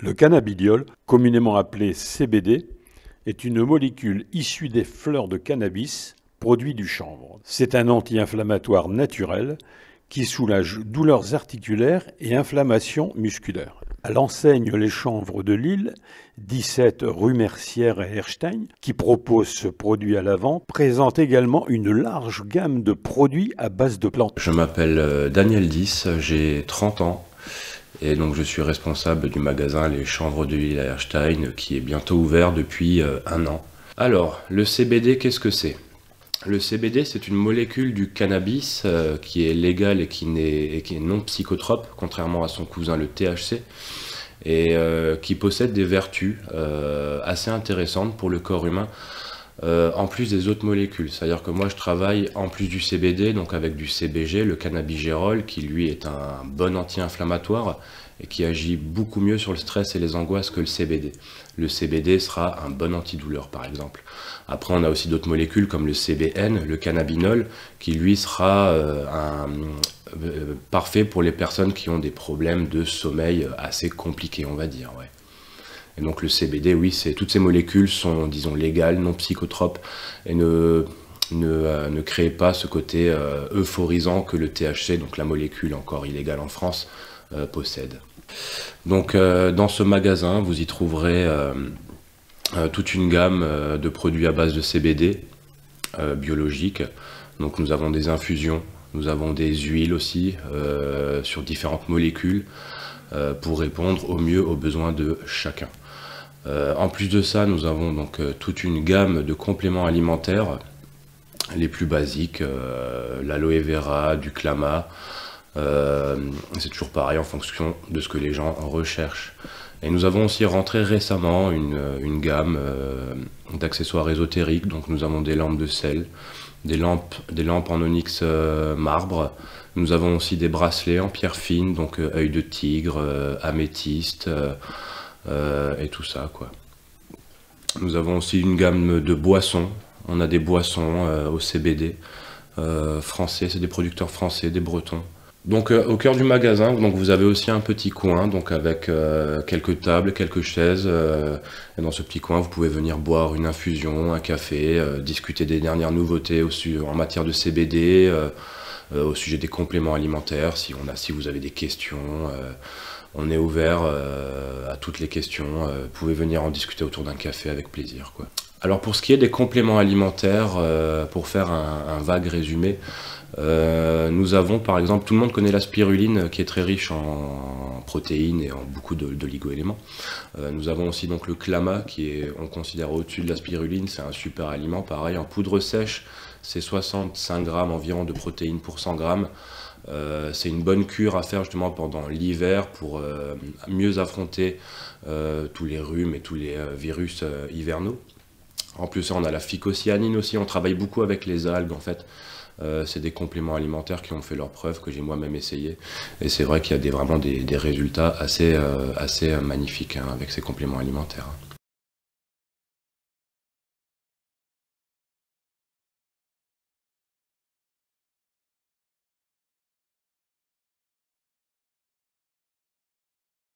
Le cannabidiol, communément appelé CBD, est une molécule issue des fleurs de cannabis, produit du chanvre. C'est un anti-inflammatoire naturel qui soulage douleurs articulaires et inflammations musculaires. À l'enseigne Les Chanvres de Lille, 17 rue Mercière et Erstein, qui propose ce produit à la vente, présente également une large gamme de produits à base de plantes. Je m'appelle Daniel Dys, j'ai 30 ans et donc je suis responsable du magasin Les Chanvres de Lille à Erstein qui est bientôt ouvert depuis un an. Alors, le CBD, qu'est-ce que c'est ? Le CBD, c'est une molécule du cannabis qui est légale et qui est non psychotrope, contrairement à son cousin le THC, et qui possède des vertus assez intéressantes pour le corps humain, en plus des autres molécules. C'est-à-dire que moi, je travaille en plus du CBD, donc avec du CBG, le cannabigérol, qui lui est un bon anti-inflammatoire et qui agit beaucoup mieux sur le stress et les angoisses que le CBD. Le CBD sera un bon antidouleur, par exemple. Après, on a aussi d'autres molécules comme le CBN, le cannabinol, qui lui sera parfait pour les personnes qui ont des problèmes de sommeil assez compliqués, on va dire. Ouais. Et donc le CBD, oui, toutes ces molécules sont, disons, légales, non psychotropes, et ne créent pas ce côté euphorisant que le THC, donc la molécule encore illégale en France, possède. Donc dans ce magasin, vous y trouverez toute une gamme de produits à base de CBD biologiques. Donc nous avons des infusions, nous avons des huiles aussi sur différentes molécules pour répondre au mieux aux besoins de chacun. En plus de ça, nous avons donc toute une gamme de compléments alimentaires, les plus basiques, l'aloe vera, du clama. C'est toujours pareil en fonction de ce que les gens recherchent. Et nous avons aussi rentré récemment une gamme d'accessoires ésotériques. Donc nous avons des lampes de sel, des lampes en onyx marbre. Nous avons aussi des bracelets en pierre fine, donc œil de tigre, améthyste et tout ça, quoi. Nous avons aussi une gamme de boissons. On a des boissons au CBD français, c'est des producteurs français, des Bretons. Donc au cœur du magasin, donc vous avez aussi un petit coin, donc avec quelques tables, quelques chaises. Et dans ce petit coin, vous pouvez venir boire une infusion, un café, discuter des dernières nouveautés en matière de CBD, au sujet des compléments alimentaires. Si vous avez des questions, on est ouvert à toutes les questions. Vous pouvez venir en discuter autour d'un café avec plaisir, quoi. Alors pour ce qui est des compléments alimentaires, pour faire un vague résumé, nous avons par exemple, tout le monde connaît la spiruline qui est très riche en protéines et en beaucoup d'oligo-éléments. Nous avons aussi donc le clama on considère au-dessus de la spiruline, c'est un super aliment, pareil en poudre sèche, c'est 65 grammes environ de protéines pour 100 grammes. C'est une bonne cure à faire justement pendant l'hiver pour mieux affronter tous les rhumes et tous les virus hivernaux. En plus, on a la phycocyanine aussi, on travaille beaucoup avec les algues en fait. C'est des compléments alimentaires qui ont fait leurs preuves, que j'ai moi-même essayé. Et c'est vrai qu'il y a vraiment des résultats assez magnifiques hein, avec ces compléments alimentaires.